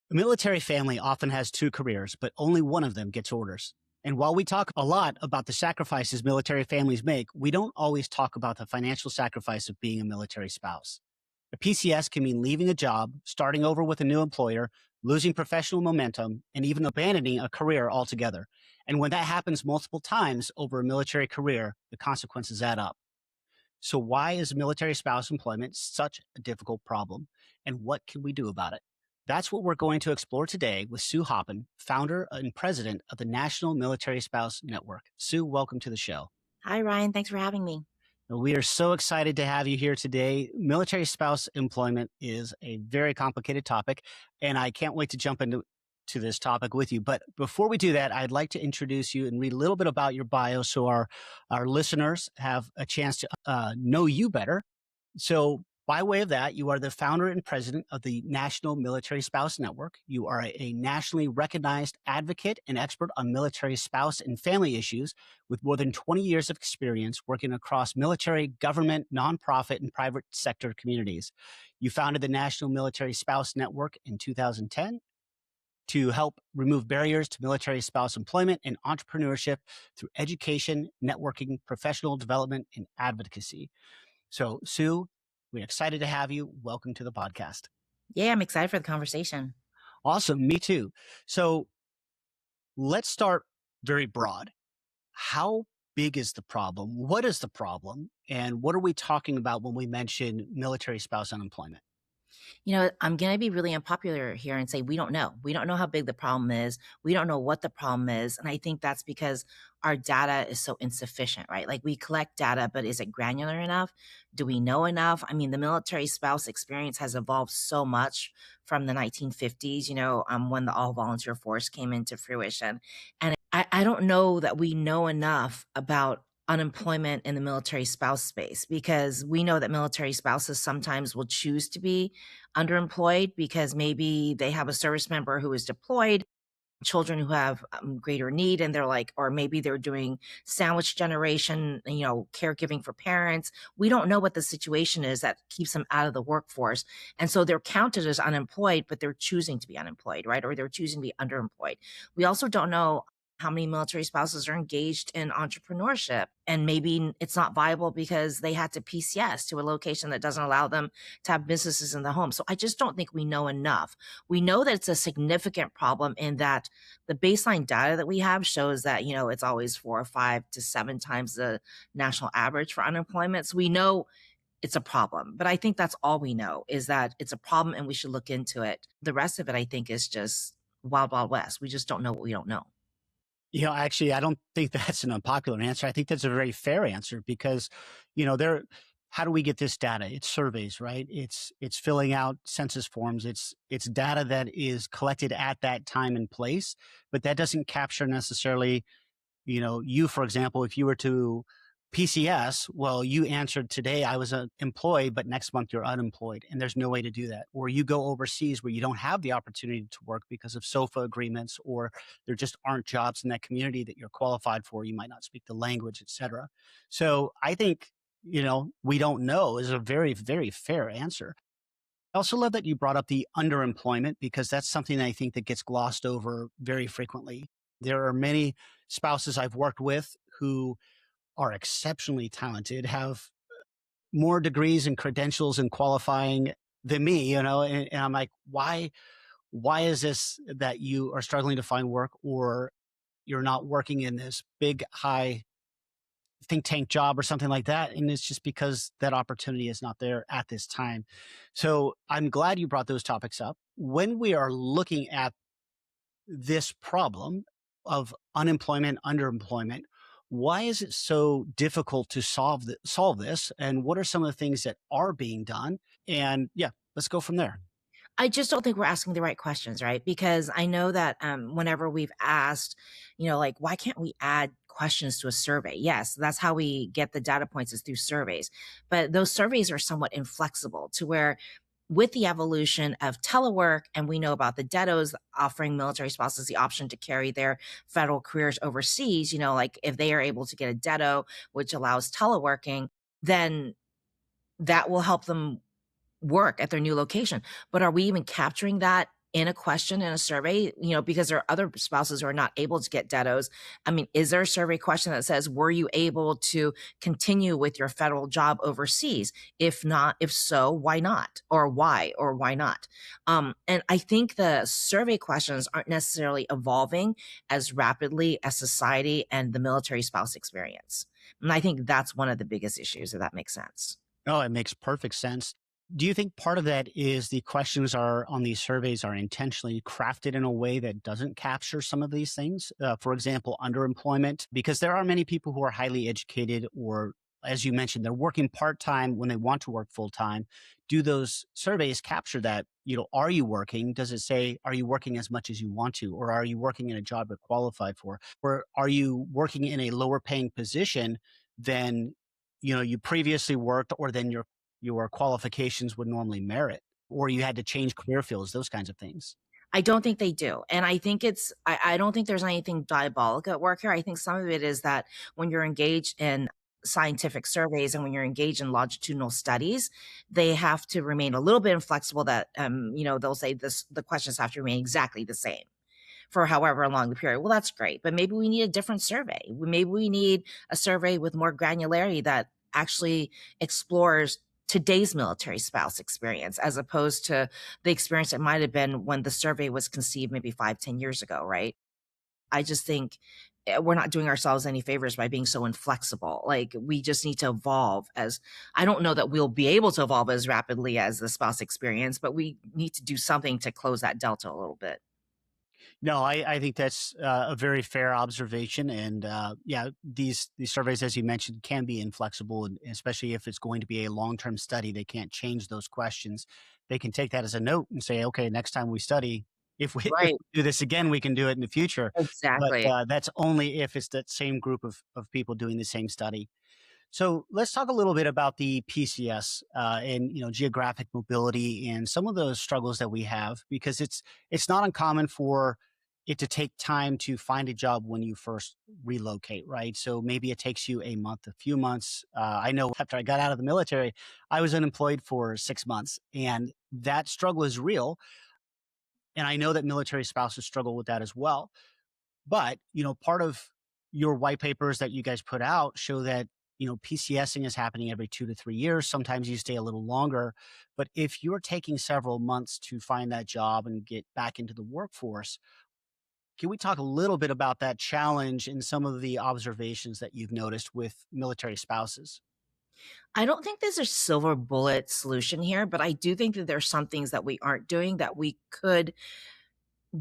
A military family often has two careers, but only one of them gets orders. And while we talk a lot about the sacrifices military families make, we don't always talk about the financial sacrifice of being a military spouse. A PCS can mean leaving a job, starting over with a new employer, losing professional momentum, and even abandoning a career altogether. And when that happens multiple times over a military career, the consequences add up. So, why is military spouse employment such a difficult problem? And what can we do about it? That's what we're going to explore today with Sue Hoppin, founder and president of the National Military Spouse Network. Sue, welcome to the show. Hi, Ryan. Thanks for having me. We are so excited to have you here today. Military spouse employment is a very complicated topic, and I can't wait to jump into this topic with you. But before we do that, I'd like to introduce you and read a little bit about your bio so our listeners have a chance to know you better. So by way of that, you are the founder and president of the National Military Spouse Network. You are a nationally recognized advocate and expert on military spouse and family issues with more than 20 years of experience working across military, government, nonprofit, and private sector communities. You founded the National Military Spouse Network in 2010 to help remove barriers to military spouse employment and entrepreneurship through education, networking, professional development, and advocacy. So, Sue, we're excited to have you. Welcome to the podcast. Yeah, I'm excited for the conversation. Awesome. Me too. So let's start very broad. How big is the problem? What is the problem? And what are we talking about when we mention military spouse unemployment? I'm going to be really unpopular here and say we don't know. We don't know how big the problem is. We don't know what the problem is. And I think that's because our data is so insufficient, right? Like we collect data, but is it granular enough? Do we know enough? I mean, the military spouse experience has evolved so much from the 1950s, when the all volunteer force came into fruition. And I don't know that we know enough about unemployment in the military spouse space, because we know that military spouses sometimes will choose to be underemployed because maybe they have a service member who is deployed, children who have greater need, and they're like, or maybe they're doing sandwich generation, caregiving for parents. We don't know what the situation is that keeps them out of the workforce. And so they're counted as unemployed, but they're choosing to be unemployed, right? Or they're choosing to be underemployed. We also don't know how many military spouses are engaged in entrepreneurship, and maybe it's not viable because they had to PCS to a location that doesn't allow them to have businesses in the home. So I just don't think we know enough. We know that it's a significant problem in that the baseline data that we have shows that, it's always 4 or 5 to 7 times the national average for unemployment. So we know it's a problem, but I think that's all we know, is that it's a problem and we should look into it. The rest of it, I think, is just wild, wild west. We just don't know what we don't know. Actually, I don't think that's an unpopular answer. I think that's a very fair answer because, how do we get this data? It's surveys, right? It's filling out census forms. It's data that is collected at that time and place, but that doesn't capture necessarily, you, for example, if you were to PCS, well, you answered today, I was employed, but next month you're unemployed. And there's no way to do that. Or you go overseas where you don't have the opportunity to work because of SOFA agreements, or there just aren't jobs in that community that you're qualified for. You might not speak the language, et cetera. So I think, we don't know is a very, very fair answer. I also love that you brought up the underemployment, because that's something I think that gets glossed over very frequently. There are many spouses I've worked with who are exceptionally talented, have more degrees and credentials and qualifying than me, and I'm like, why is this that you are struggling to find work, or you're not working in this big, high think tank job or something like that? And it's just because that opportunity is not there at this time. So I'm glad you brought those topics up. When we are looking at this problem of unemployment, underemployment, why is it so difficult to solve this? And what are some of the things that are being done? And yeah, let's go from there. I just don't think we're asking the right questions, right? Because I know that whenever we've asked, why can't we add questions to a survey? Yes, that's how we get the data points, is through surveys. But those surveys are somewhat inflexible, to where with the evolution of telework, and we know about the DEDOs offering military spouses the option to carry their federal careers overseas, like if they are able to get a DEDO, which allows teleworking, then that will help them work at their new location. But are we even capturing that in a question in a survey, because there are other spouses who are not able to get DEDOs. I mean, is there a survey question that says, were you able to continue with your federal job overseas? If not, if so, why not? Or why not? And I think the survey questions aren't necessarily evolving as rapidly as society and the military spouse experience. And I think that's one of the biggest issues, if that makes sense. Oh, it makes perfect sense. Do you think part of that is the questions are on these surveys are intentionally crafted in a way that doesn't capture some of these things? For example, underemployment, because there are many people who are highly educated or, as you mentioned, they're working part time when they want to work full time. Do those surveys capture that? Are you working? Does it say, are you working as much as you want to? Or are you working in a job you're qualified for? Or are you working in a lower paying position than you previously worked, or then your qualifications would normally merit, or you had to change career fields, those kinds of things. I don't think they do. And I think I don't think there's anything diabolic at work here. I think some of it is that when you're engaged in scientific surveys and when you're engaged in longitudinal studies, they have to remain a little bit inflexible that, they'll say the questions have to remain exactly the same for however long the period. Well, that's great, but maybe we need a different survey. Maybe we need a survey with more granularity that actually explores today's military spouse experience as opposed to the experience it might have been when the survey was conceived maybe 5, 10 years ago, right? I just think we're not doing ourselves any favors by being so inflexible. Like, we just need to evolve. As I don't know that we'll be able to evolve as rapidly as the spouse experience, but we need to do something to close that delta a little bit. No, I think that's a very fair observation, and yeah, these surveys, as you mentioned, can be inflexible, and especially if it's going to be a long term study, they can't change those questions. They can take that as a note and say, okay, next time we study, if Right. we do this again, we can do it in the future. But Exactly. that's only if it's that same group of people doing the same study. So let's talk a little bit about the PCS and geographic mobility and some of those struggles that we have, because it's not uncommon for it to take time to find a job when you first relocate, right? So maybe it takes you a month, a few months. I know after I got out of the military, I was unemployed for 6 months, and that struggle is real. And I know that military spouses struggle with that as well. But, part of your white papers that you guys put out show that, PCSing is happening every 2 to 3 years. Sometimes you stay a little longer. But if you're taking several months to find that job and get back into the workforce, can we talk a little bit about that challenge and some of the observations that you've noticed with military spouses? I don't think there's a silver bullet solution here, but I do think that there's some things that we aren't doing that we could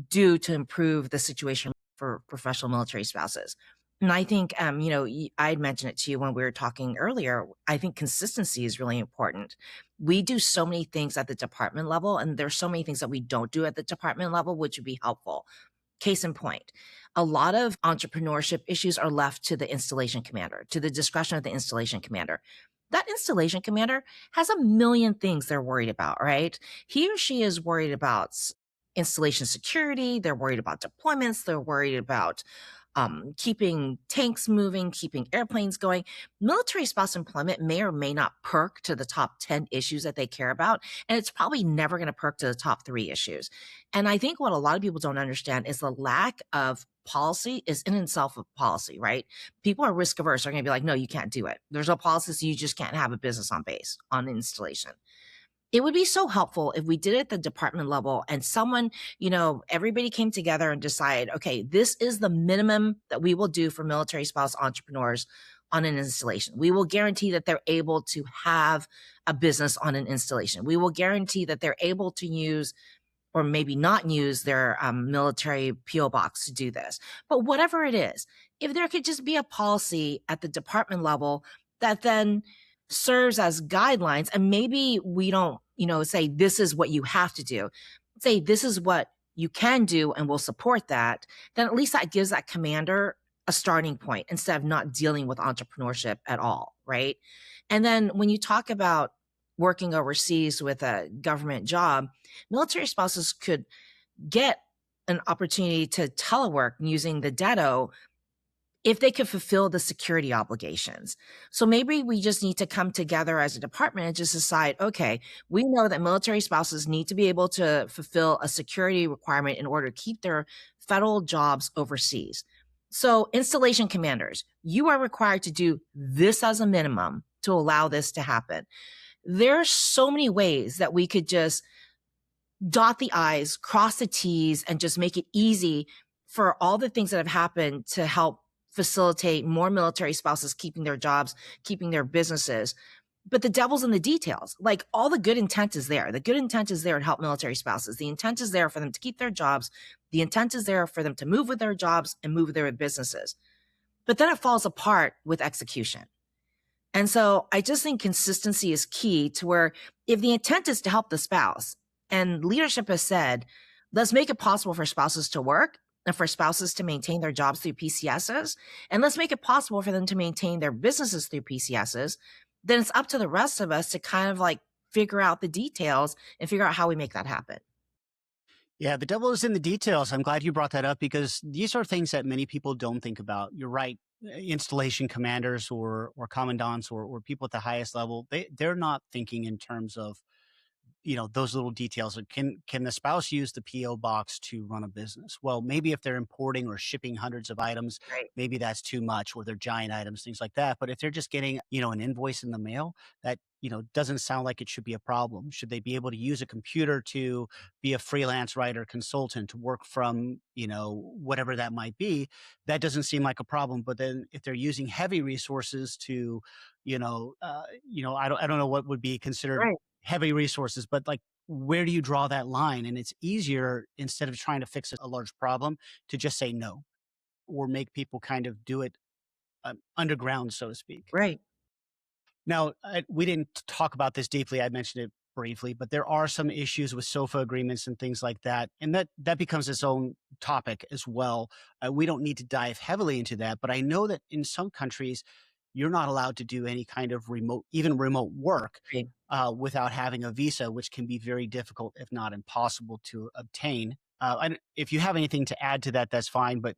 do to improve the situation for professional military spouses. And I think, I'd mentioned it to you when we were talking earlier. I think consistency is really important. We do so many things at the department level, and there's so many things that we don't do at the department level, which would be helpful. Case in point, a lot of entrepreneurship issues are left to the installation commander, to the discretion of the installation commander. That installation commander has a million things they're worried about, right? He or she is worried about installation security. They're worried about deployments. They're worried about keeping tanks moving, keeping airplanes going. Military spouse employment may or may not perk to the top 10 issues that they care about. And it's probably never going to perk to the top 3 issues. And I think what a lot of people don't understand is the lack of policy is in itself a policy, right? People are risk averse. Are going to be like, no, you can't do it. There's no policy, so you just can't have a business on base, on installation. It would be so helpful if we did it at the department level and someone, everybody came together and decided, okay, this is the minimum that we will do for military spouse entrepreneurs on an installation. We will guarantee that they're able to have a business on an installation. We will guarantee that they're able to use or maybe not use their military PO box to do this. But whatever it is, if there could just be a policy at the department level that then serves as guidelines, and maybe we don't, say this is what you have to do, say this is what you can do and we'll support that, then at least that gives that commander a starting point instead of not dealing with entrepreneurship at all, right? And then when you talk about working overseas with a government job, military spouses could get an opportunity to telework using the DEDO if they could fulfill the security obligations. So maybe we just need to come together as a department and just decide, okay, we know that military spouses need to be able to fulfill a security requirement in order to keep their federal jobs overseas. So installation commanders, you are required to do this as a minimum to allow this to happen. There are so many ways that we could just dot the I's, cross the T's, and just make it easy for all the things that have happened to help facilitate more military spouses keeping their jobs, keeping their businesses. But the devil's in the details. Like, all the good intent is there. The good intent is there to help military spouses. The intent is there for them to keep their jobs. The intent is there for them to move with their jobs and move with their businesses. But then it falls apart with execution. And so I just think consistency is key, to where if the intent is to help the spouse, and leadership has said, let's make it possible for spouses to work and for spouses to maintain their jobs through PCSs, and let's make it possible for them to maintain their businesses through PCSs, then it's up to the rest of us to kind of like figure out the details and figure out how we make that happen. Yeah, the devil is in the details. I'm glad you brought that up because these are things that many people don't think about. You're right. Installation commanders or commandants or people at the highest level, they're not thinking in terms of those little details. Like, can the spouse use the PO box to run a business? Well, maybe if they're importing or shipping hundreds of items, Right. maybe that's too much, or they're giant items, things like that. But if they're just getting an invoice in the mail, that doesn't sound like it should be a problem. Should they be able to use a computer to be a freelance writer, consultant, to work from whatever that might be? That doesn't seem like a problem. But then if they're using heavy resources to I don't know what would be considered Right. heavy resources, but like, where do you draw that line? And it's easier, instead of trying to fix a large problem, to just say no, or make people kind of do it underground, so to speak. Right. Now, we didn't talk about this deeply. I mentioned it briefly, but there are some issues with SOFA agreements and things like that, and that becomes its own topic as well. We don't need to dive heavily into that, but I know that in some countries, you're not allowed to do any kind of even remote work, Right. without having a visa, which can be very difficult, if not impossible, to obtain. If you have anything to add to that, that's fine. But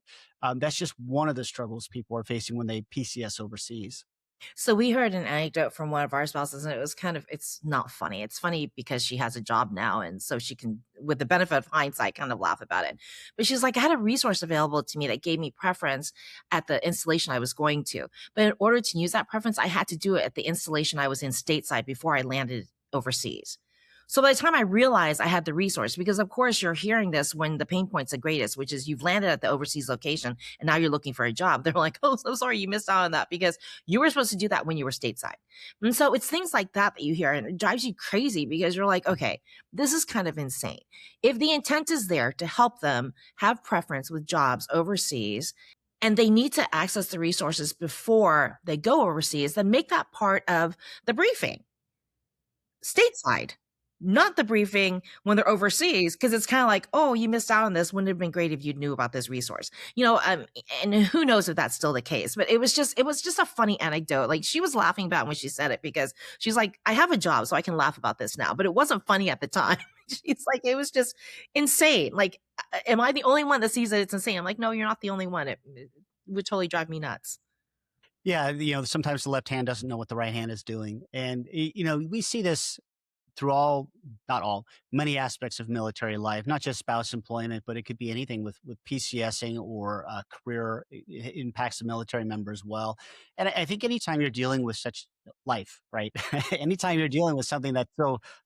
that's just one of the struggles people are facing when they PCS overseas. So we heard an anecdote from one of our spouses, and it was kind of, it's not funny. It's funny because she has a job now, and so she can, with the benefit of hindsight, kind of laugh about it. But she's like, I had a resource available to me that gave me preference at the installation I was going to. But in order to use that preference, I had to do it at the installation I was in stateside before I landed overseas. So by the time I realized I had the resource, because of course you're hearing this when the pain point's the greatest, which is you've landed at the overseas location and now you're looking for a job. They're like, oh, so sorry you missed out on that because you were supposed to do that when you were stateside. And so it's things like that that you hear, and it drives you crazy because you're like, okay, this is kind of insane. If the intent is there to help them have preference with jobs overseas, and they need to access the resources before they go overseas, then make that part of the briefing stateside, not the briefing when they're overseas, because it's kind of like, oh, you missed out on this. Wouldn't it have been great if you knew about this resource? And who knows if that's still the case. But it was just a funny anecdote. Like, she was laughing about when she said it because she's like, I have a job, so I can laugh about this now. But it wasn't funny at the time. She's like, it was just insane. Like, am I the only one that sees that it's insane? I'm like, no, you're not the only one. It would totally drive me nuts. Yeah, sometimes the left hand doesn't know what the right hand is doing, and we see this through not all, many aspects of military life, not just spouse employment, but it could be anything with PCSing or career. It impacts the military member as well. And I think anytime you're dealing with such life, right? Anytime you're dealing with something that's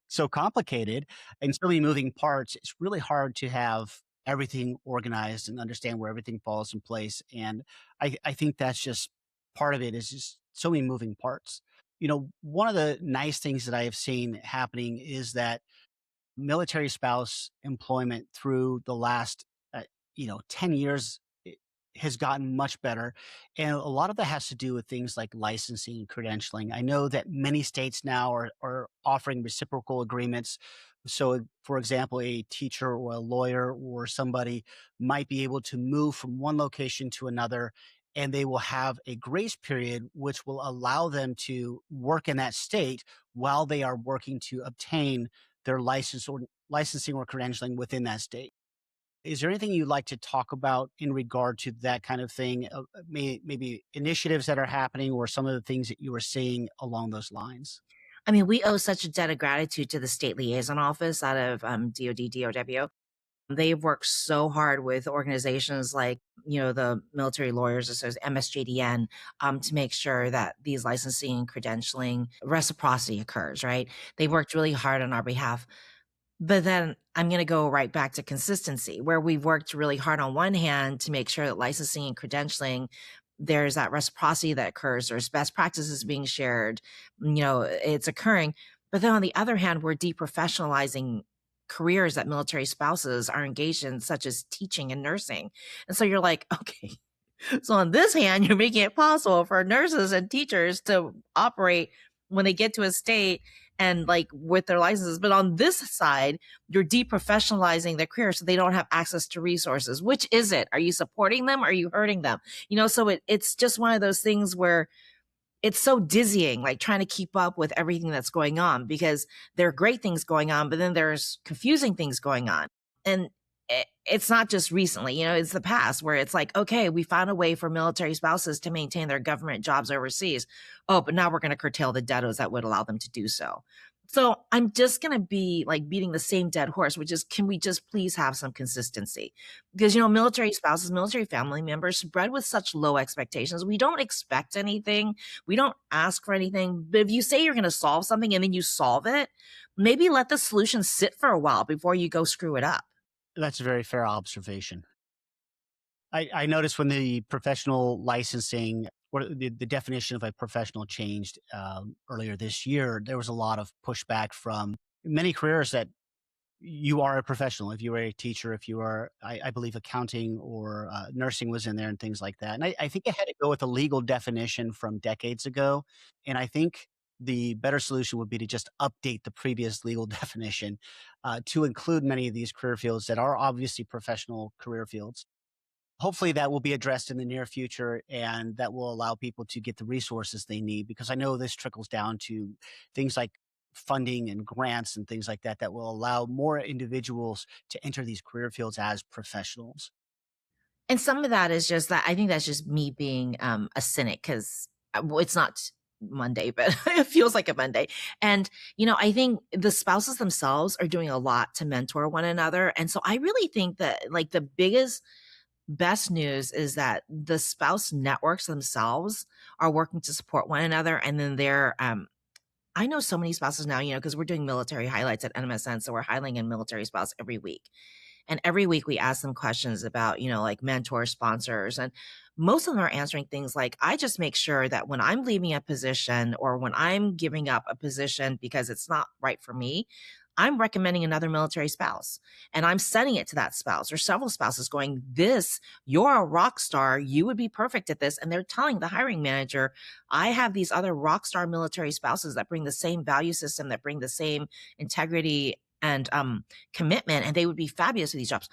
so complicated and so many moving parts, it's really hard to have everything organized and understand where everything falls in place. And I think that's just part of it, is just so many moving parts. One of the nice things that I have seen happening is that military spouse employment through the last, 10 years has gotten much better. And a lot of that has to do with things like licensing and credentialing. I know that many states now are offering reciprocal agreements. So, for example, a teacher or a lawyer or somebody might be able to move from one location to another, and they will have a grace period, which will allow them to work in that state while they are working to obtain their licensing or credentialing within that state. Is there anything you'd like to talk about in regard to that kind of thing? Maybe initiatives that are happening or some of the things that you are seeing along those lines? I mean, we owe such a debt of gratitude to the state liaison office out of DOD, DOW. They've worked so hard with organizations like, the Military Lawyers Association, MSJDN, to make sure that these licensing and credentialing reciprocity occurs, right? They've worked really hard on our behalf. But then I'm going to go right back to consistency, where we've worked really hard on one hand to make sure that licensing and credentialing, there's that reciprocity that occurs, there's best practices being shared, it's occurring. But then on the other hand, we're deprofessionalizing careers that military spouses are engaged in, such as teaching and nursing. And so you're like, okay, so on this hand, you're making it possible for nurses and teachers to operate when they get to a state and like with their licenses. But on this side, you're deprofessionalizing their career so they don't have access to resources. Which is it? Are you supporting them? Or are you hurting them? So it's just one of those things where it's so dizzying, like trying to keep up with everything that's going on, because there are great things going on, but then there's confusing things going on. And it's not just recently, it's the past where it's like, okay, we found a way for military spouses to maintain their government jobs overseas. Oh, but now we're going to curtail the deados that would allow them to do so. So I'm just going to be like beating the same dead horse, which is, can we just please have some consistency? Because, military spouses, military family members bred with such low expectations. We don't expect anything. We don't ask for anything. But if you say you're going to solve something and then you solve it, maybe let the solution sit for a while before you go screw it up. That's a very fair observation. I noticed when the professional licensing or the definition of a professional changed earlier this year, there was a lot of pushback from many careers that you are a professional. If you are a teacher, if you are, I believe accounting or nursing was in there and things like that. And I think it had to go with a legal definition from decades ago. And I think the better solution would be to just update the previous legal definition to include many of these career fields that are obviously professional career fields. Hopefully that will be addressed in the near future and that will allow people to get the resources they need because I know this trickles down to things like funding and grants and things like that that will allow more individuals to enter these career fields as professionals. And some of that is just that I think that's just me being a cynic because well, it's not Monday, but it feels like a Monday. And, I think the spouses themselves are doing a lot to mentor one another. And so I really think that like the biggest best news is that the spouse networks themselves are working to support one another. And then I know so many spouses now, because we're doing military highlights at NMSN. So we're highlighting a military spouse every week. And every week we ask them questions about, like mentors, sponsors, and most of them are answering things like, I just make sure that when I'm leaving a position or when I'm giving up a position because it's not right for me, I'm recommending another military spouse and I'm sending it to that spouse or several spouses going, you're a rock star. You would be perfect at this. And they're telling the hiring manager, I have these other rock star military spouses that bring the same value system, that bring the same integrity and commitment, and they would be fabulous at these jobs.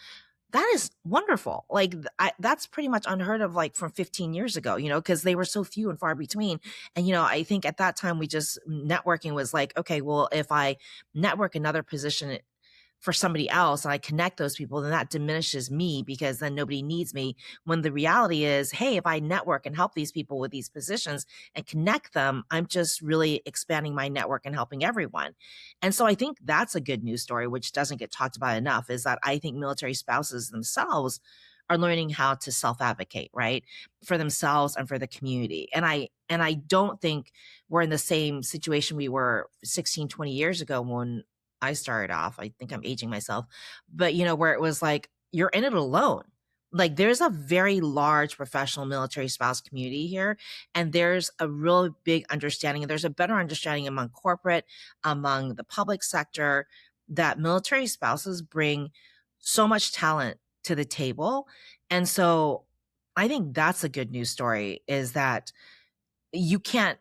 That is wonderful. Like that's pretty much unheard of, like from 15 years ago, because they were so few and far between. And, I think at that time networking was like, okay, well, if I network another position for somebody else and I connect those people, then that diminishes me because then nobody needs me. When the reality is, hey, if I network and help these people with these positions and connect them, I'm just really expanding my network and helping everyone. And so I think that's a good news story, which doesn't get talked about enough, is that I think military spouses themselves are learning how to self-advocate, right? For themselves and for the community. And I don't think we're in the same situation we were 16, 20 years ago when I started off. I think I'm aging myself, but where it was like, you're in it alone. Like there's a very large professional military spouse community here. And there's a real big understanding. And there's a better understanding among corporate, among the public sector, that military spouses bring so much talent to the table. And so I think that's a good news story, is that you can't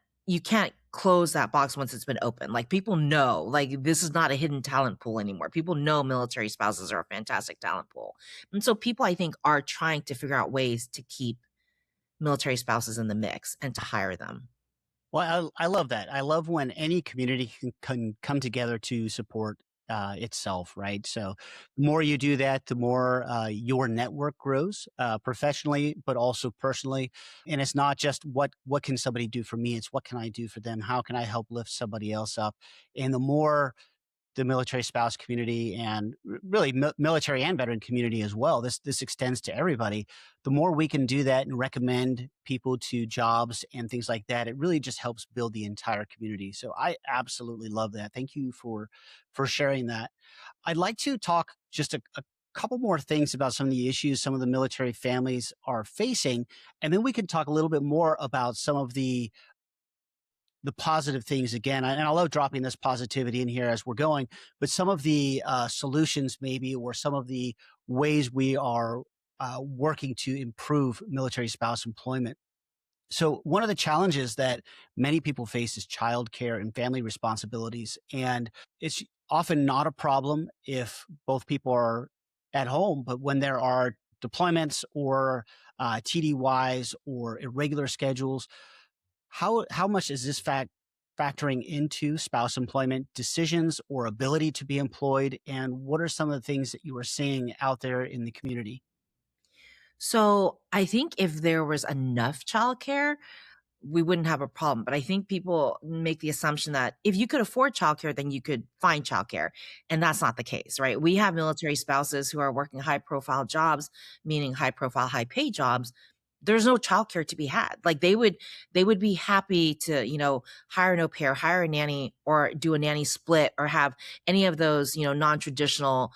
close that box once it's been open. Like people know, like this is not a hidden talent pool anymore. People know military spouses are a fantastic talent pool. And so people, I think, are trying to figure out ways to keep military spouses in the mix and to hire them. Well, I love that. I love when any community can come together to support itself, right? So the more you do that, the more your network grows professionally, but also personally. And it's not just what can somebody do for me; it's what can I do for them? How can I help lift somebody else up? And the more the military spouse community and really military and veteran community as well. This extends to everybody. The more we can do that and recommend people to jobs and things like that, it really just helps build the entire community. So I absolutely love that. Thank you for sharing that. I'd like to talk just a couple more things about some of the issues some of the military families are facing, and then we can talk a little bit more about some of the positive things again. And I love dropping this positivity in here as we're going, but some of the solutions, maybe, or some of the ways we are working to improve military spouse employment. So, one of the challenges that many people face is childcare and family responsibilities. And it's often not a problem if both people are at home, but when there are deployments or TDYs or irregular schedules, how much is this factoring into spouse employment decisions or ability to be employed? And what are some of the things that you are seeing out there in the community? So I think if there was enough childcare, we wouldn't have a problem. But I think people make the assumption that if you could afford childcare, then you could find childcare. And that's not the case, right? We have military spouses who are working high profile jobs, meaning high profile, high paid jobs. There's no childcare to be had. Like they would be happy to, hire an au pair, hire a nanny, or do a nanny split, or have any of those, non-traditional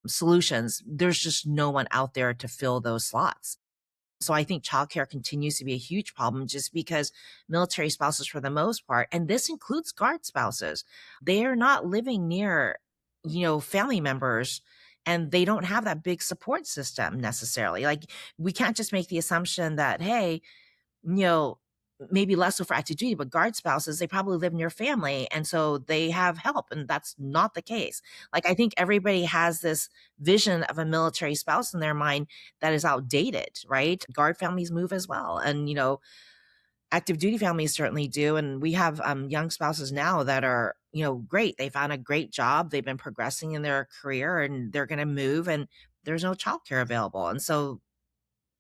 solutions. There's just no one out there to fill those slots. So I think childcare continues to be a huge problem just because military spouses, for the most part, and this includes guard spouses, they are not living near, family members, and they don't have that big support system necessarily. Like, we can't just make the assumption that, hey, you know, maybe less so for active duty, but guard spouses, they probably live near family. And so they have help. And that's not the case. Like, I think everybody has this vision of a military spouse in their mind that is outdated, right? Guard families move as well. And, active duty families certainly do. And we have young spouses now that are, great. They found a great job. They've been progressing in their career and they're going to move, and there's no childcare available. And so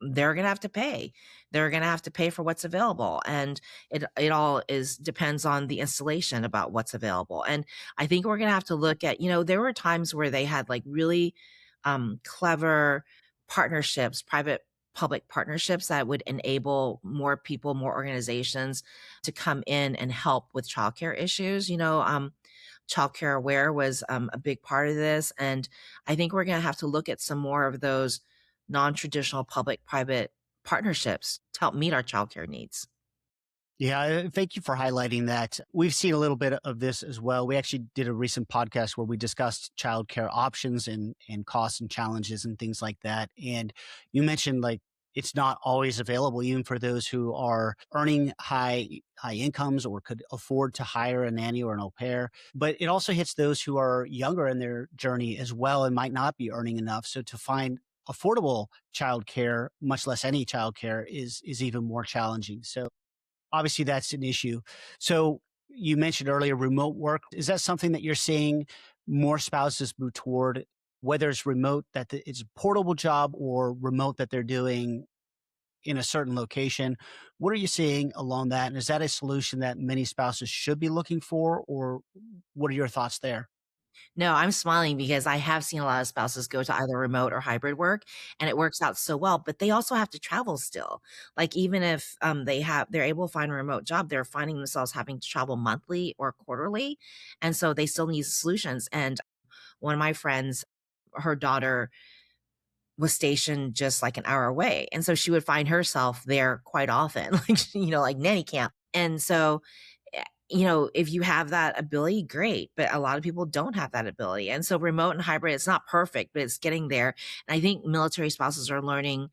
they're gonna have to pay. They're gonna have to pay for what's available, and it all is depends on the installation about what's available. And I think we're gonna have to look at, there were times where they had like really clever partnerships, private public partnerships that would enable more people, more organizations to come in and help with childcare issues. Childcare Aware was a big part of this. And I think we're going to have to look at some more of those non-traditional public private partnerships to help meet our childcare needs. Yeah, thank you for highlighting that. We've seen a little bit of this as well. We actually did a recent podcast where we discussed childcare options and costs and challenges and things like that. And you mentioned like it's not always available, even for those who are earning high incomes or could afford to hire a nanny or an au pair. But it also hits those who are younger in their journey as well and might not be earning enough. So to find affordable childcare, much less any childcare, is even more challenging. So obviously that's an issue. So you mentioned earlier remote work. Is that something that you're seeing more spouses move toward, whether it's remote that it's a portable job or remote that they're doing in a certain location? What are you seeing along that? And is that a solution that many spouses should be looking for, or what are your thoughts there? No, I'm smiling because I have seen a lot of spouses go to either remote or hybrid work, and it works out so well, but they also have to travel still. Like, even if they're able to find a remote job, they're finding themselves having to travel monthly or quarterly. And so they still need solutions. And one of my friends, her daughter was stationed just like an hour away. And so she would find herself there quite often, like, like nanny camp. And so, if you have that ability, great. But a lot of people don't have that ability. And so remote and hybrid, it's not perfect, but it's getting there. And I think military spouses are learning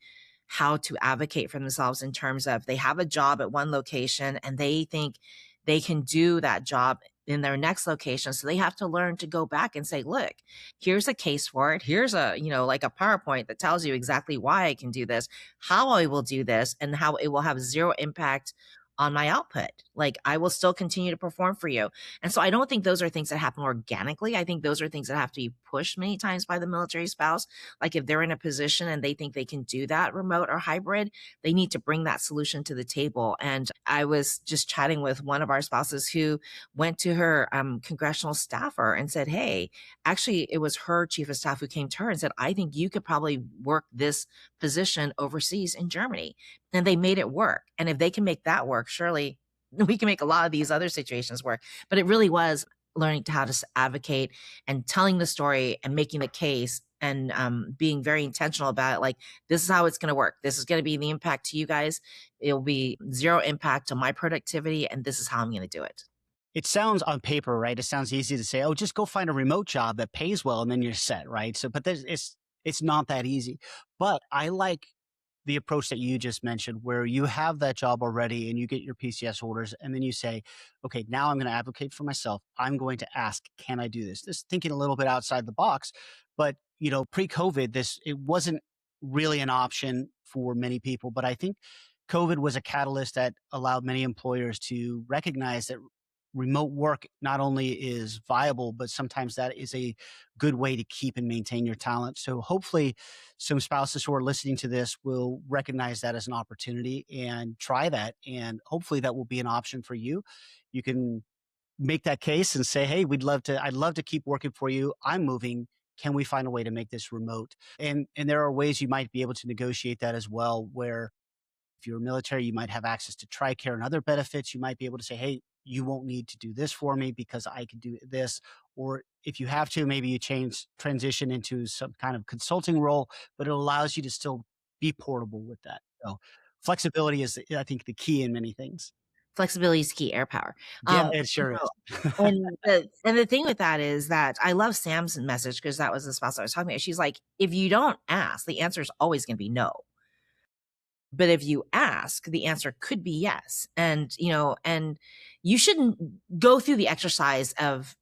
how to advocate for themselves in terms of they have a job at one location and they think they can do that job in their next location. So they have to learn to go back and say, look, here's a case for it. Here's like a PowerPoint that tells you exactly why I can do this, how I will do this, and how it will have zero impact on my output. Like, I will still continue to perform for you. And so I don't think those are things that happen organically. I think those are things that have to be pushed many times by the military spouse. Like, if they're in a position and they think they can do that remote or hybrid, they need to bring that solution to the table. And I was just chatting with one of our spouses who went to her congressional staffer and said, hey, actually, it was her chief of staff who came to her and said, I think you could probably work this position overseas in Germany. And they made it work. And if they can make that work, surely we can make a lot of these other situations work. But it really was learning to how to advocate and telling the story and making the case and being very intentional about it. Like, this is how it's going to work. This is going to be the impact to you guys. It'll be zero impact to my productivity. And this is how I'm going to do it. It sounds on paper, right? It sounds easy to say, "Oh, just go find a remote job that pays well, and then you're set," right? So, but it's not that easy. But I like the approach that you just mentioned, where you have that job already and you get your PCS orders, and then you say, "Okay, now I'm going to advocate for myself. I'm going to ask, can I do this?" This thinking a little bit outside the box, but pre-COVID, this it wasn't really an option for many people. But I think COVID was a catalyst that allowed many employers to recognize that remote work not only is viable, but sometimes that is a good way to keep and maintain your talent. So hopefully some spouses who are listening to this will recognize that as an opportunity and try that. And hopefully that will be an option for you. You can make that case and say, hey, I'd love to keep working for you. I'm moving. Can we find a way to make this remote? And there are ways you might be able to negotiate that as well, where if you're military, you might have access to TRICARE and other benefits. You might be able to say, hey, you won't need to do this for me because I can do this. Or if you have to, maybe you transition into some kind of consulting role, but it allows you to still be portable with that. So flexibility is, I think, the key in many things. Flexibility is key, air power. Yeah, it You sure know, is. and the thing with that is that I love Sam's message because that was the spouse I was talking about. She's like, if you don't ask, the answer is always going to be no. But if you ask, the answer could be yes. And you shouldn't go through the exercise of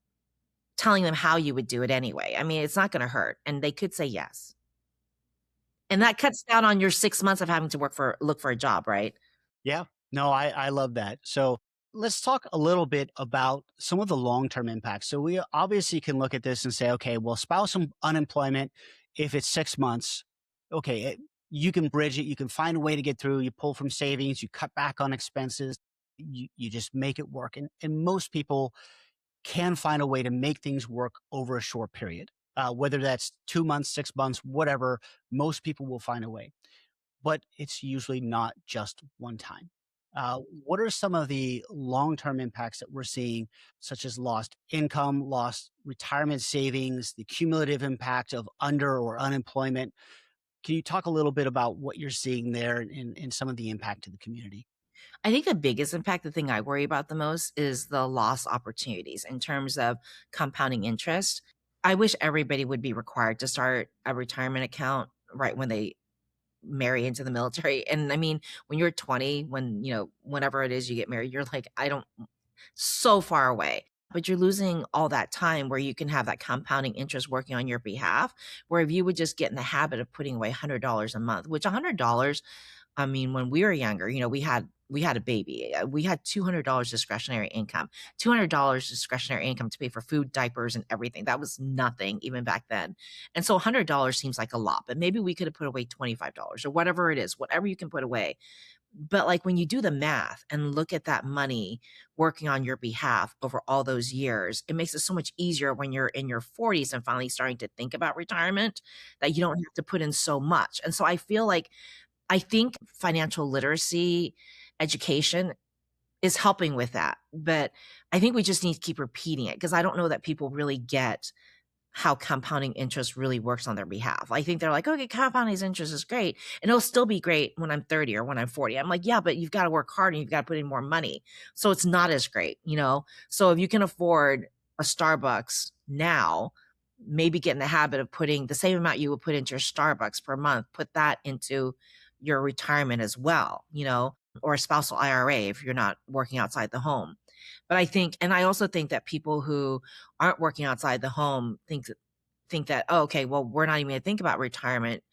telling them how you would do it anyway. I mean, it's not going to hurt. And they could say yes. And that cuts down on your 6 months of having to look for a job, right? Yeah. No, I love that. So let's talk a little bit about some of the long-term impacts. So we obviously can look at this and say, okay, well, spousal unemployment, if it's 6 months, okay, you can bridge it. You can find a way to get through. You pull from savings, you cut back on expenses, you just make it work. And most people can find a way to make things work over a short period. Whether that's 2 months, 6 months, whatever, most people will find a way, but it's usually not just one time. What are some of the long term impacts that we're seeing, such as lost income, lost retirement savings, the cumulative impact of under or unemployment? Can you talk a little bit about what you're seeing there and some of the impact to the community? I think the biggest impact, the thing I worry about the most is the lost opportunities in terms of compounding interest. I wish everybody would be required to start a retirement account right when they marry into the military. And I mean, when you're 20, whenever it is you get married, you're like, I don't, so far away. But you're losing all that time where you can have that compounding interest working on your behalf. Where if you would just get in the habit of putting away $100 a month, which $100, I mean, when we were younger, we had a baby. We had $200 discretionary income, $200 discretionary income to pay for food, diapers, and everything. That was nothing even back then. And so $100 seems like a lot, but maybe we could have put away $25 or whatever it is, whatever you can put away. But like when you do the math and look at that money working on your behalf over all those years, it makes it so much easier when you're in your 40s and finally starting to think about retirement that you don't have to put in so much. And so I think financial literacy education is helping with that. But I think we just need to keep repeating it because I don't know that people really get how compounding interest really works on their behalf. I think they're like, okay, compounding interest is great. And it'll still be great when I'm 30 or when I'm 40. I'm like, yeah, but you've got to work hard and you've got to put in more money. So it's not as great. So if you can afford a Starbucks now, maybe get in the habit of putting the same amount you would put into your Starbucks per month, put that into your retirement as well, or a spousal IRA if you're not working outside the home. But I also think that people who aren't working outside the home think that, oh, okay, well, we're not even going to think about retirement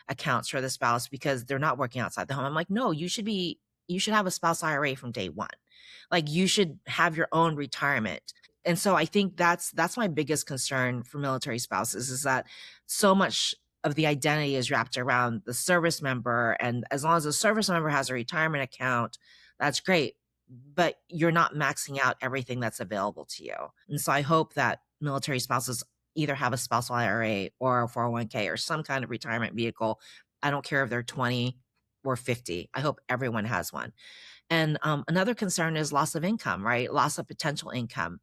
accounts for the spouse because they're not working outside the home. I'm like, no, you should be you should have a spouse IRA from day one. Like you should have your own retirement. And so I think that's my biggest concern for military spouses is that so much of the identity is wrapped around the service member. And as long as the service member has a retirement account, that's great. But you're not maxing out everything that's available to you. And so I hope that military spouses either have a spousal IRA or a 401k or some kind of retirement vehicle. I don't care if they're 20 or 50. I hope everyone has one. And another concern is loss of income, right? Loss of potential income.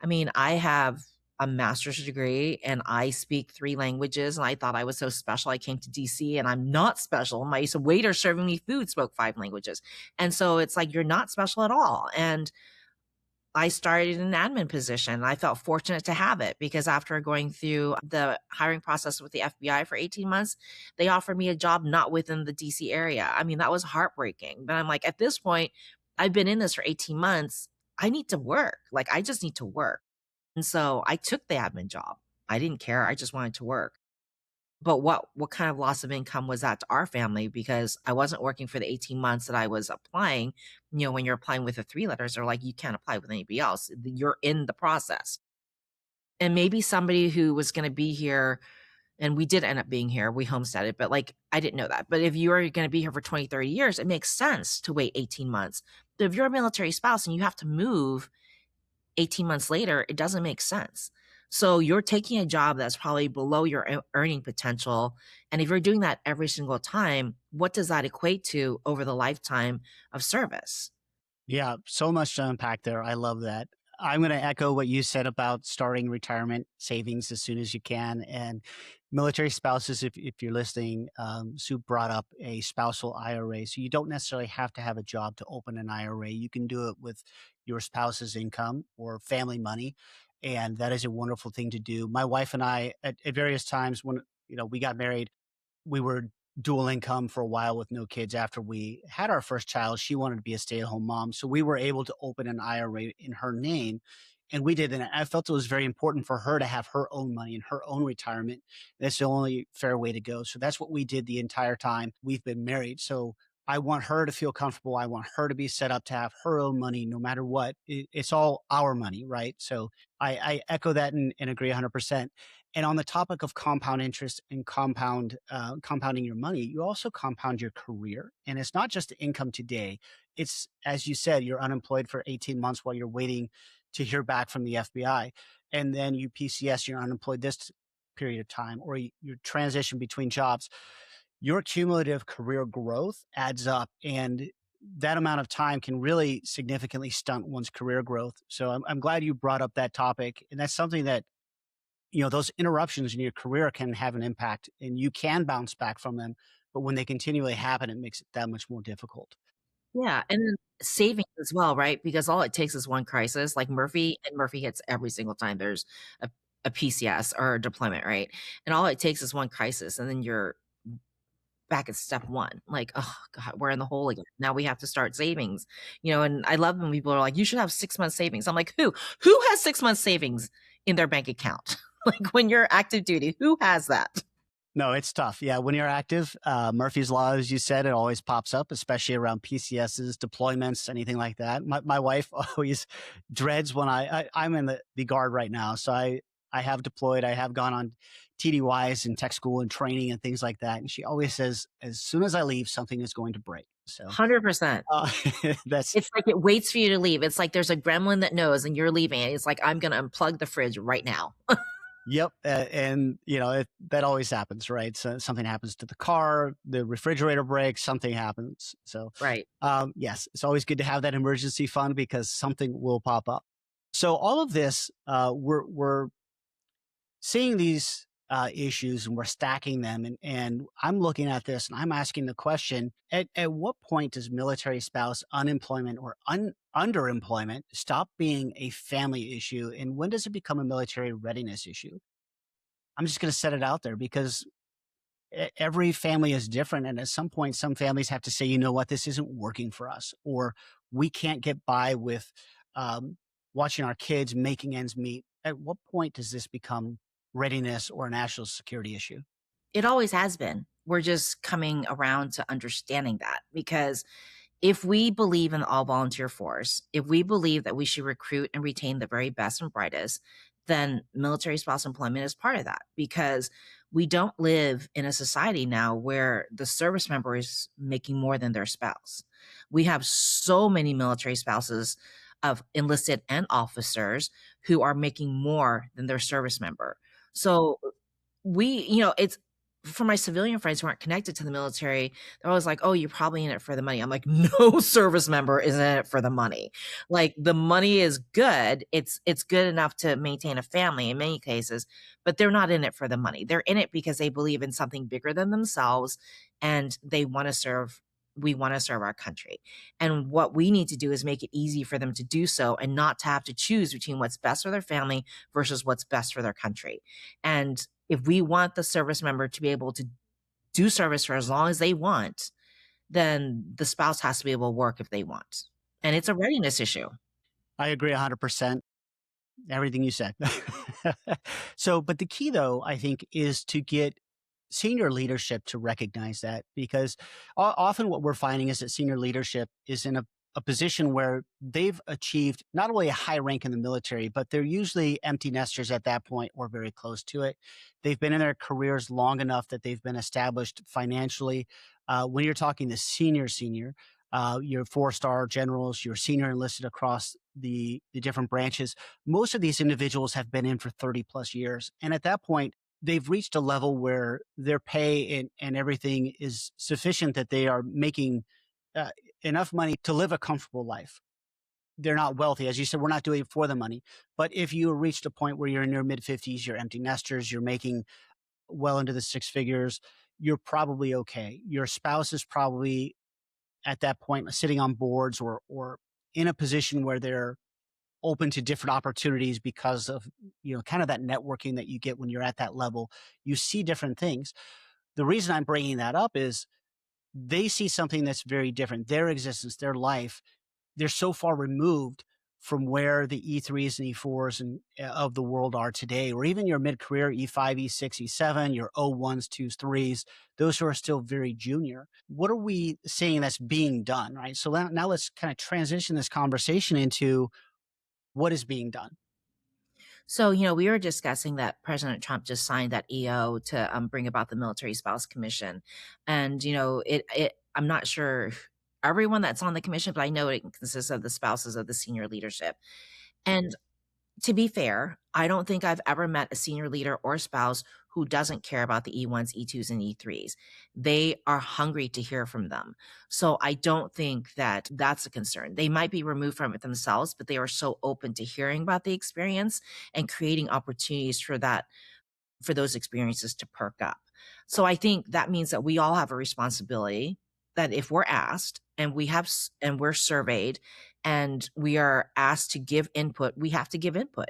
I mean, I have a master's degree and I speak 3 languages, and I thought I was so special. I came to DC and I'm not special. My waiter serving me food spoke 5 languages. And so it's like, you're not special at all. And I started in an admin position. I felt fortunate to have it because after going through the hiring process with the FBI for 18 months, they offered me a job not within the DC area. I mean, that was heartbreaking. But I'm like, at this point, I've been in this for 18 months. I need to work. Like, I just need to work. And so I took the admin job. I didn't care. I just wanted to work. But what kind of loss of income was that to our family? Because I wasn't working for the 18 months that I was applying. You know, when you're applying with the 3 letters, they're like, you can't apply with anybody else. You're in the process. And maybe somebody who was going to be here, and we did end up being here, we homesteaded, but like, I didn't know that. But if you are going to be here for 20, 30 years, it makes sense to wait 18 months. But if you're a military spouse and you have to move 18 months later, it doesn't make sense. So you're taking a job that's probably below your earning potential. And if you're doing that every single time, what does that equate to over the lifetime of service? Yeah, so much to unpack there. I love that. I'm going to echo what you said about starting retirement savings as soon as you can. And military spouses, if you're listening, Sue brought up a spousal IRA. So you don't necessarily have to have a job to open an IRA. You can do it with your spouse's income or family money. And that is a wonderful thing to do. My wife and I, at various times when we got married, we were dual income for a while with no kids. After we had our first child, she wanted to be a stay-at-home mom, so we were able to open an IRA in her name, and we did. And I felt it was very important for her to have her own money and her own retirement. That's the only fair way to go. So that's what we did the entire time we've been married. So I want her to feel comfortable. I want her to be set up to have her own money no matter what. It's all our money, right? So I echo that and agree 100%. And on the topic of compound interest and compounding your money, you also compound your career. And it's not just the income today. It's, as you said, you're unemployed for 18 months while you're waiting to hear back from the FBI. And then you PCS, you're unemployed this period of time, or you transition between jobs. Your cumulative career growth adds up. And that amount of time can really significantly stunt one's career growth. So I'm glad you brought up that topic. And that's something that those interruptions in your career can have an impact and you can bounce back from them. But when they continually happen, it makes it that much more difficult. Yeah, and then savings as well, right? Because all it takes is one crisis, like Murphy, and Murphy hits every single time there's a, a PCS or a deployment, right? And all it takes is one crisis, and then you're back at step one. Like, oh God, we're in the hole again. Now we have to start savings. And I love when people are like, you should have 6 months savings. I'm like, who has 6 months savings in their bank account? Like when you're active duty, who has that? No, it's tough. Yeah, when you're active, Murphy's Law, as you said, it always pops up, especially around PCSs, deployments, anything like that. My wife always dreads when I'm in the guard right now. So I have deployed, I have gone on TDYs and tech school and training and things like that. And she always says, as soon as I leave, something is going to break. So 100%. uh, that's, It's like it waits for you to leave. It's like there's a gremlin that knows and you're leaving. It's like, I'm going to unplug the fridge right now. yep. And, that always happens, right? So something happens to the car, the refrigerator breaks, something happens. So, Right. yes, it's always good to have that emergency fund because something will pop up. So all of this, we're seeing these issues and we're stacking them. And I'm looking at this and I'm asking the question, at what point does military spouse unemployment or underemployment stop being a family issue? And when does it become a military readiness issue? I'm just going to set it out there because every family is different. And at some point, some families have to say, you know what, this isn't working for us, or we can't get by with watching our kids making ends meet. At what point does this become readiness or a national security issue? It always has been. We're just coming around to understanding that because If we believe in the all volunteer force, if we believe that we should recruit and retain the very best and brightest, then military spouse employment is part of that, because we don't live in a society now where the service member is making more than their spouse. We have so many military spouses of enlisted and officers who are making more than their service member. So it's for my civilian friends who aren't connected to the military, they're always like, "Oh, you're probably in it for the money." I'm like, "No service member is in it for the money." Like, the money is good. It's good enough to maintain a family in many cases, but they're not in it for the money. They're in it because they believe in something bigger than themselves, and they wanna serve we wanna serve our country. And what we need to do is make it easy for them to do so and not to have to choose between what's best for their family versus what's best for their country. And if we want the service member to be able to do service for as long as they want, then the spouse has to be able to work if they want. And it's a readiness issue. I agree 100%. Everything you said. So, but the key though, I think, is to get senior leadership to recognize that, because often what we're finding is that senior leadership is in a position where they've achieved not only a high rank in the military, but they're usually empty nesters at that point or very close to it. They've been in their careers long enough that they've been established financially. When you're talking the senior, your four-star generals, your senior enlisted across the different branches, most of these individuals have been in for 30 plus years. And at that point, they've reached a level where their pay and everything is sufficient that they are making uh, enough money to live a comfortable life. They're not wealthy. As you said, we're not doing it for the money. But if you reached a point where you're in your mid 50s, you're empty nesters, you're making well into the six figures, you're probably okay. Your spouse is probably at that point sitting on boards or in a position where they're open to different opportunities because of kind of that networking that you get when you're at that level. You see different things. The reason I'm bringing that up is they see something that's very different. Their existence, their life, they're so far removed from where the E3s and E4s and of the world are today, or even your mid-career E5, E6, E7, your O1s, 2s, 3s, those who are still very junior. What are we seeing that's being done, right? So now let's kind of transition this conversation into what is being done. So, we were discussing that President Trump just signed that EO to bring about the Military Spouse Commission. And, I'm not sure everyone that's on the commission, but I know it consists of the spouses of the senior leadership. And to be fair, I don't think I've ever met a senior leader or spouse who doesn't care about the E1s, E2s, and E3s. They are hungry to hear from them. So I don't think that that's a concern. They might be removed from it themselves, but they are so open to hearing about the experience and creating opportunities for those experiences to perk up. So I think that means that we all have a responsibility, that if we're asked and and we're surveyed and we are asked to give input, we have to give input.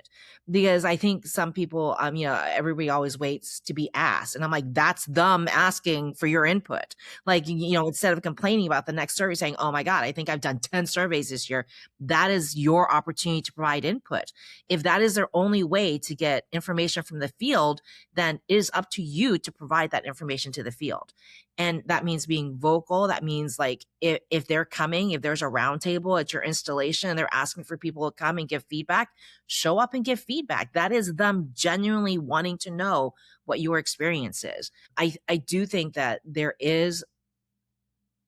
Because I think some people, everybody always waits to be asked. And I'm like, that's them asking for your input. Like, instead of complaining about the next survey saying, "Oh my God, I think I've done 10 surveys this year," that is your opportunity to provide input. If that is their only way to get information from the field, then it is up to you to provide that information to the field. And that means being vocal. That means, like, if they're coming, if there's a roundtable at your installation and they're asking for people to come and give feedback, show up and give feedback. That is them genuinely wanting to know what your experience is. I do think that there is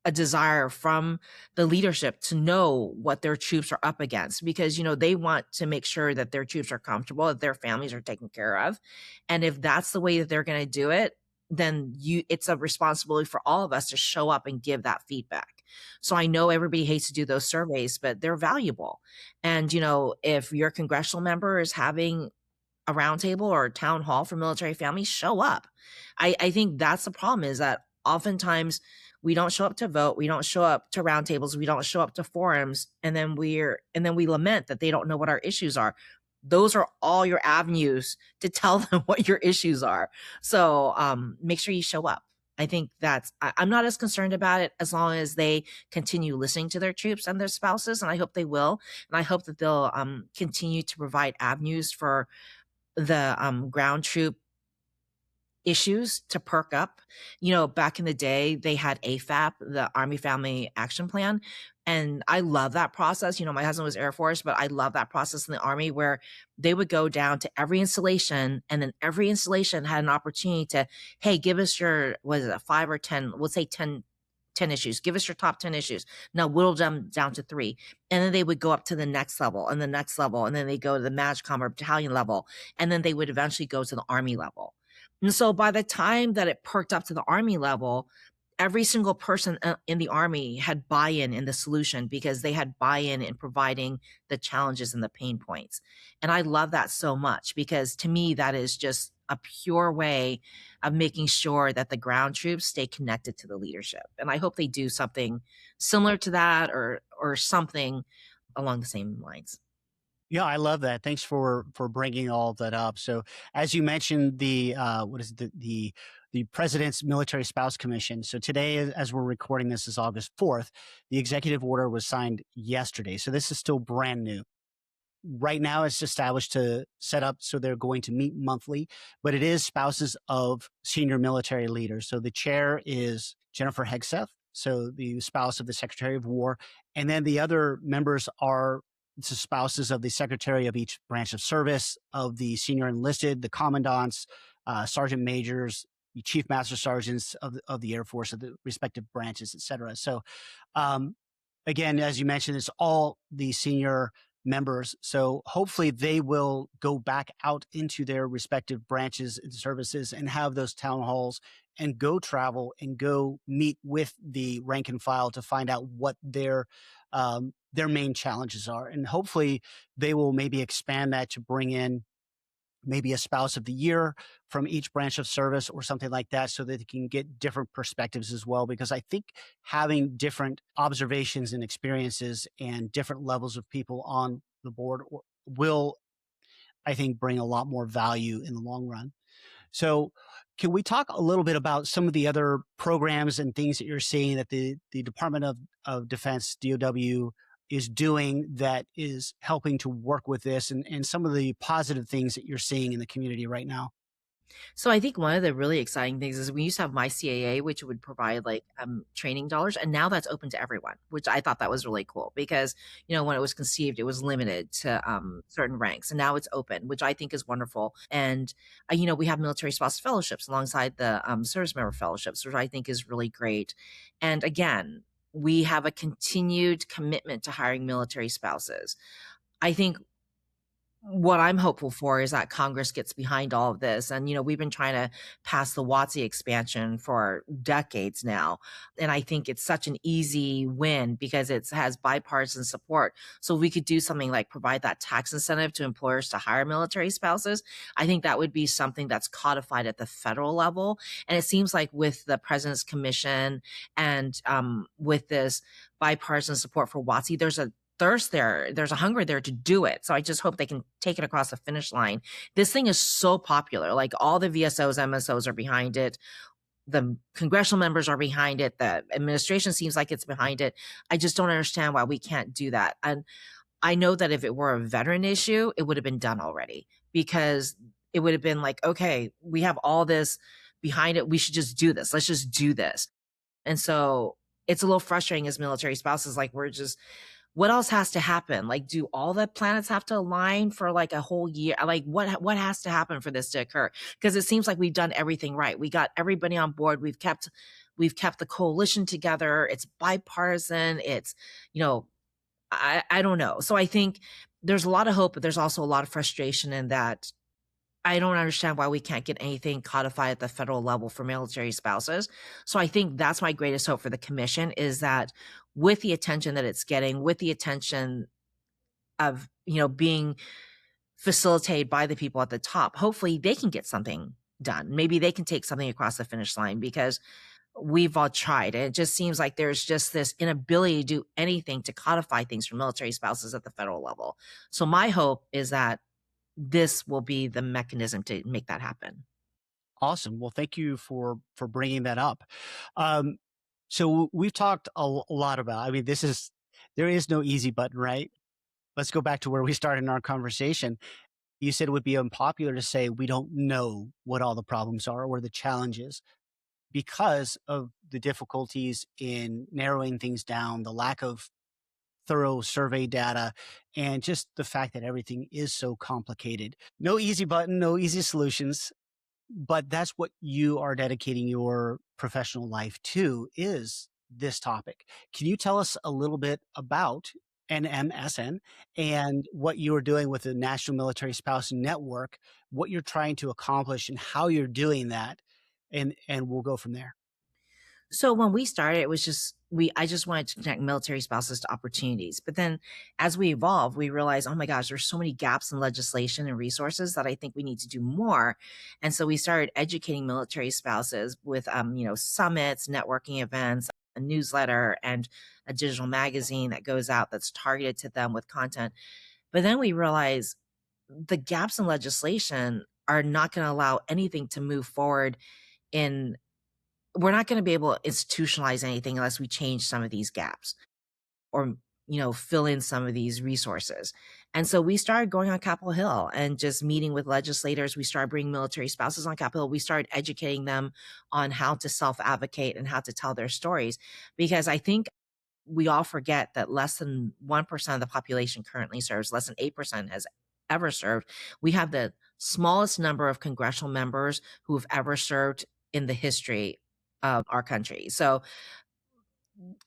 a desire from the leadership to know what their troops are up against, because they want to make sure that their troops are comfortable, that their families are taken care of. And if that's the way that they're going to do it, then it's a responsibility for all of us to show up and give that feedback. So I know everybody hates to do those surveys, but they're valuable. And if your congressional member is having a roundtable or a town hall for military families, show up. I think that's the problem, is that oftentimes we don't show up to vote, we don't show up to roundtables, we don't show up to forums, and then we lament that they don't know what our issues are. Those are all your avenues to tell them what your issues are. So make sure you show up. I think I'm not as concerned about it as long as they continue listening to their troops and their spouses, and I hope they will. And I hope that they'll continue to provide avenues for the ground troop issues to perk up. Back in the day, they had AFAP, the Army Family Action Plan. And I love that process. My husband was Air Force, but I love that process in the Army where they would go down to every installation, and then every installation had an opportunity to, hey, give us your, what is it, 5 or 10, we'll say 10 issues. Give us your top 10 issues. Now whittle them down to 3. And then they would go up to the next level and the next level. And then they go to the MAGCOM or battalion level. And then they would eventually go to the Army level. And so by the time that it perked up to the Army level, every single person in the Army had buy-in in the solution because they had buy-in in providing the challenges and the pain points. And I love that so much because to me, that is just a pure way of making sure that the ground troops stay connected to the leadership. And I hope they do something similar to that or something along the same lines. Yeah, I love that. Thanks for bringing all of that up. So, as you mentioned, the what is it, the President's Military Spouse Commission. So today, as we're recording this, is August 4th. The executive order was signed yesterday. So this is still brand new. Right now, it's established to set up so they're going to meet monthly, but it is spouses of senior military leaders. So the chair is Jennifer Hegseth, so the spouse of the Secretary of War, and then the other members are the spouses of the Secretary of each branch of service, of the senior enlisted, the commandants, sergeant majors, the chief master sergeants of the Air Force, of the respective branches, et cetera. So, um, again, as you mentioned, it's all the senior members. So hopefully they will go back out into their respective branches and services and have those town halls and go travel and go meet with the rank and file to find out what their main challenges are. And hopefully they will maybe expand that to bring in maybe a spouse of the year from each branch of service or something like that so that they can get different perspectives as well. Because I think having different observations and experiences and different levels of people on the board will, I think, bring a lot more value in the long run. So, can we talk a little bit about some of the other programs and things that you're seeing that the Department of Defense, DOW, is doing that is helping to work with this and some of the positive things that you're seeing in the community right now? So I think one of the really exciting things is we used to have my CAA, which would provide like training dollars, and now that's open to everyone, which I thought that was really cool because when it was conceived, it was limited to certain ranks, and now it's open, which I think is wonderful. And we have military spouse fellowships alongside the service member fellowships, which I think is really great. And again, we have a continued commitment to hiring military spouses. I think what I'm hopeful for is that Congress gets behind all of this. And, we've been trying to pass the WOTC expansion for decades now. And I think it's such an easy win because it has bipartisan support. So we could do something like provide that tax incentive to employers to hire military spouses. I think that would be something that's codified at the federal level. And it seems like with the President's Commission and with this bipartisan support for WOTC, there's a thirst there. There's a hunger there to do it. So I just hope they can take it across the finish line. This thing is so popular. Like all the VSOs, MSOs are behind it. The congressional members are behind it. The administration seems like it's behind it. I just don't understand why we can't do that. And I know that if it were a veteran issue, it would have been done already because it would have been like, okay, we have all this behind it. We should just do this. Let's just do this. And so it's a little frustrating as military spouses. Like we're just, what else has to happen? Like, do all the planets have to align for like a whole year? Like, what has to happen for this to occur? Because it seems like we've done everything right. We got everybody on board. We've kept the coalition together. It's bipartisan. It's, you know, I don't know. So I think there's a lot of hope, but there's also a lot of frustration in that I don't understand why we can't get anything codified at the federal level for military spouses. So I think that's my greatest hope for the commission is that with the attention that it's getting, with the attention of, being facilitated by the people at the top, hopefully they can get something done. Maybe they can take something across the finish line because we've all tried. And it just seems like there's just this inability to do anything to codify things for military spouses at the federal level. So my hope is that this will be the mechanism to make that happen. Awesome. Well, thank you for bringing that up. Um, so we've talked a lot about. I mean, there is no easy button, right? Let's go back to where we started in our conversation. You said it would be unpopular to say we don't know what all the problems are or the challenges because of the difficulties in narrowing things down, the lack of thorough survey data, and just the fact that everything is so complicated. No easy button, no easy solutions, but that's what you are dedicating your professional life to is this topic. Can you tell us a little bit about NMSN and what you are doing with the National Military Spouse Network, what you're trying to accomplish and how you're doing that? And we'll go from there. So when we started, it was just I just wanted to connect military spouses to opportunities. But then as we evolved, we realized, oh my gosh, there's so many gaps in legislation and resources that I think we need to do more. And so we started educating military spouses with summits, networking events, a newsletter, and a digital magazine that goes out that's targeted to them with content. But then we realized the gaps in legislation are not going to allow anything to move forward in we're not going to be able to institutionalize anything unless we change some of these gaps or fill in some of these resources. And so we started going on Capitol Hill and just meeting with legislators. We started bringing military spouses on Capitol Hill. We started educating them on how to self-advocate and how to tell their stories, because I think we all forget that less than 1% of the population currently serves, less than 8% has ever served. We have the smallest number of congressional members who have ever served in the history of our country. So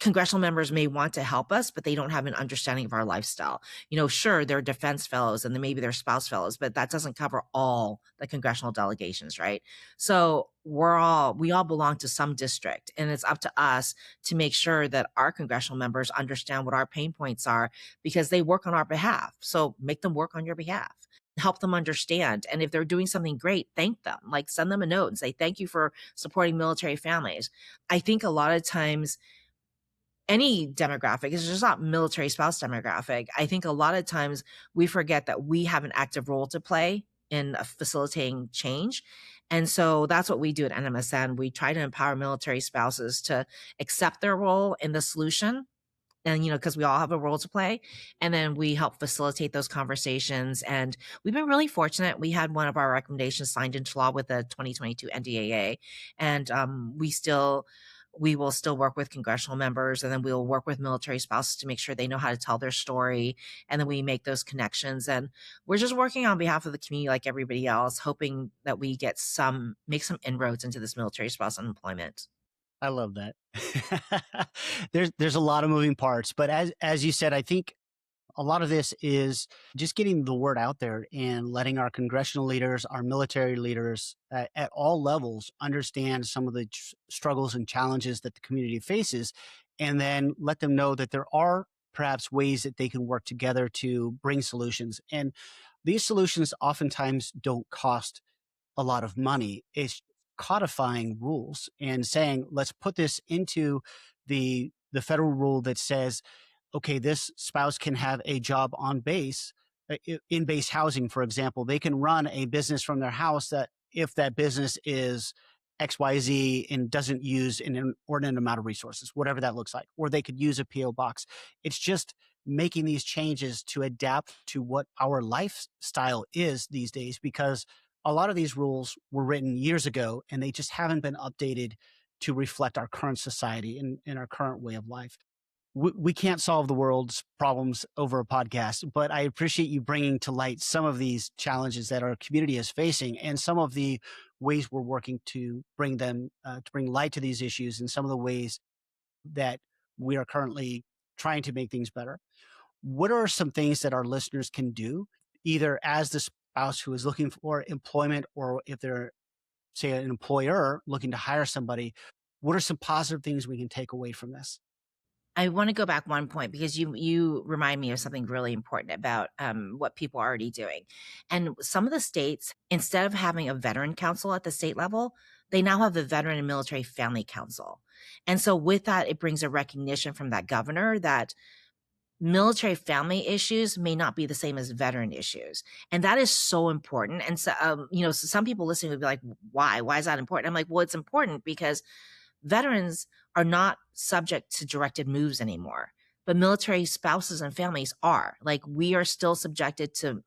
congressional members may want to help us, but they don't have an understanding of our lifestyle. Sure, they're defense fellows and then maybe they're spouse fellows, but that doesn't cover all the congressional delegations, right? So we all belong to some district, and it's up to us to make sure that our congressional members understand what our pain points are, because they work on our behalf. So make them work on your behalf. Help them understand. And if they're doing something great, thank them. Like, send them a note and say, thank you for supporting military families. I think a lot of times any demographic, it's just not military spouse demographic. I think a lot of times we forget that we have an active role to play in facilitating change. And so that's what we do at NMSN. We try to empower military spouses to accept their role in the solution, and because we all have a role to play, and then we help facilitate those conversations. And we've been really fortunate. We had one of our recommendations signed into law with the 2022 NDAA, and we will still work with congressional members, and then we'll work with military spouses to make sure they know how to tell their story, and then we make those connections. And we're just working on behalf of the community like everybody else, hoping that we make some inroads into this military spouse unemployment. I love that. There's a lot of moving parts, but as you said, I think a lot of this is just getting the word out there and letting our congressional leaders, our military leaders at all levels understand some of the struggles and challenges that the community faces, and then let them know that there are perhaps ways that they can work together to bring solutions. And these solutions oftentimes don't cost a lot of money. It's codifying rules and saying, let's put this into the federal rule that says, okay, this spouse can have a job on base, in base housing, for example. They can run a business from their house that if that business is XYZ and doesn't use an inordinate amount of resources, whatever that looks like, or they could use a PO box. It's just making these changes to adapt to what our lifestyle is these days, because a lot of these rules were written years ago and they just haven't been updated to reflect our current society and our current way of life. We can't solve the world's problems over a podcast, but I appreciate you bringing to light some of these challenges that our community is facing and some of the ways we're working to bring to bring light to these issues, and some of the ways that we are currently trying to make things better. What are some things that our listeners can do, either as the spouse who is looking for employment, or if they're, say, an employer looking to hire somebody? What are some positive things we can take away from this? I want to go back one point, because you remind me of something really important about what people are already doing. And some of the states, instead of having a veteran council at the state level, they now have the Veteran and Military Family Council. And so with that, it brings a recognition from that governor that military family issues may not be the same as veteran issues. And that is so important. And so, so some people listening would be like, why? Why is that important? I'm like, well, it's important because veterans are not subject to directed moves anymore, but military spouses and families are. Like, we are still subjected to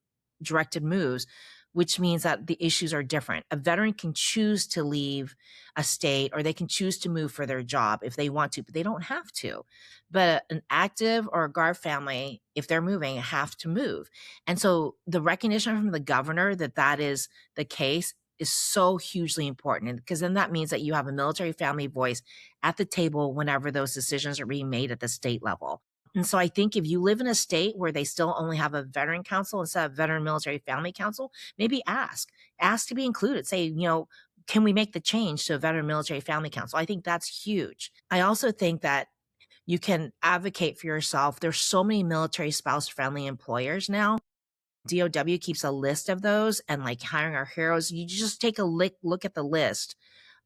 directed moves, which means that the issues are different. A veteran can choose to leave a state or they can choose to move for their job if they want to, but they don't have to. But an active or a guard family, if they're moving, have to move. And so the recognition from the governor that that is the case is so hugely important because then that means that you have a military family voice at the table whenever those decisions are being made at the state level. And so I think if you live in a state where they still only have a veteran council instead of veteran military family council, maybe ask to be included. Say, can we make the change to a veteran military family council? I think that's huge. I also think that you can advocate for yourself. There's so many military spouse friendly employers now. DOW keeps a list of those and like hiring our heroes. You just take a look at the list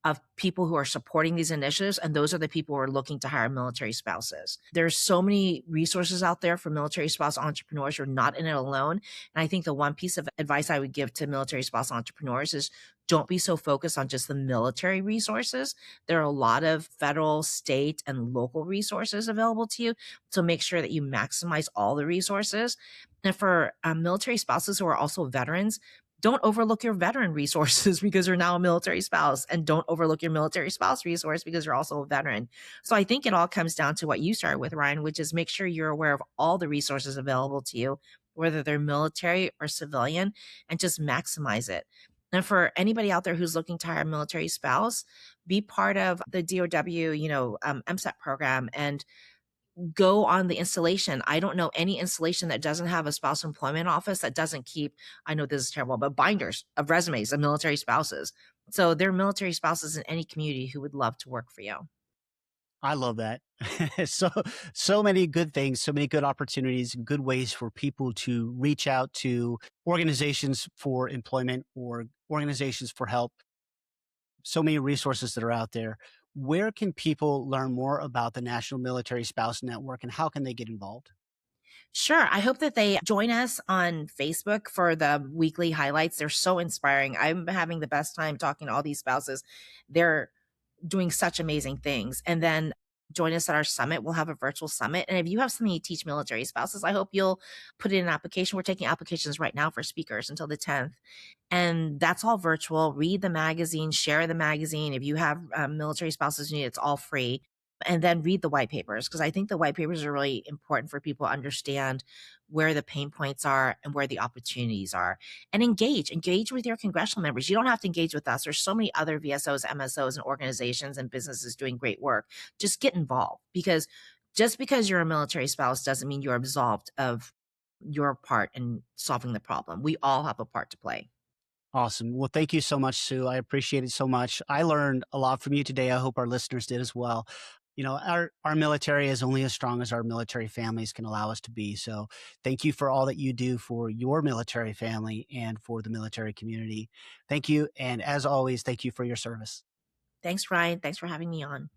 of people who are supporting these initiatives, and those are the people who are looking to hire military spouses. There's so many resources out there for military spouse entrepreneurs who are not in it alone. And I think the one piece of advice I would give to military spouse entrepreneurs is don't be so focused on just the military resources. There are a lot of federal, state, and local resources available to you. So make sure that you maximize all the resources. And for military spouses who are also veterans, don't overlook your veteran resources because you're now a military spouse, and don't overlook your military spouse resource because you're also a veteran. So I think it all comes down to what you started with, Ryan, which is make sure you're aware of all the resources available to you, whether they're military or civilian, and just maximize it. And for anybody out there who's looking to hire a military spouse, be part of the DOW, MSET program and go on the installation. I don't know any installation that doesn't have a spouse employment office that doesn't keep, I know this is terrible, but binders of resumes of military spouses. So there are military spouses in any community who would love to work for you. I love that. so so many good things, so many good opportunities, and good ways for people to reach out to organizations for employment or organizations for help. So many resources that are out there. Where can people learn more about the National Military Spouse Network and how can they get involved? Sure. I hope that they join us on Facebook for the weekly highlights. They're so inspiring. I'm having the best time talking to all these spouses. They're doing such amazing things. And then join us at our summit. We'll have a virtual summit. And if you have something you teach military spouses, I hope you'll put in an application. We're taking applications right now for speakers until the 10th. And that's all virtual. Read the magazine, share the magazine. If you have military spouses you need, it's all free. And then read the white papers because I think the white papers are really important for people to understand where the pain points are and where the opportunities are. And engage with your congressional members. You don't have to engage with us. There's so many other VSOs, MSOs, and organizations and businesses doing great work. Just get involved because just because you're a military spouse doesn't mean you're absolved of your part in solving the problem. We all have a part to play. Awesome. Well, thank you so much, Sue. I appreciate it so much. I learned a lot from you today. I hope our listeners did as well. Our military is only as strong as our military families can allow us to be. So thank you for all that you do for your military family and for the military community. Thank you. And as always, thank you for your service. Thanks, Ryan. Thanks for having me on.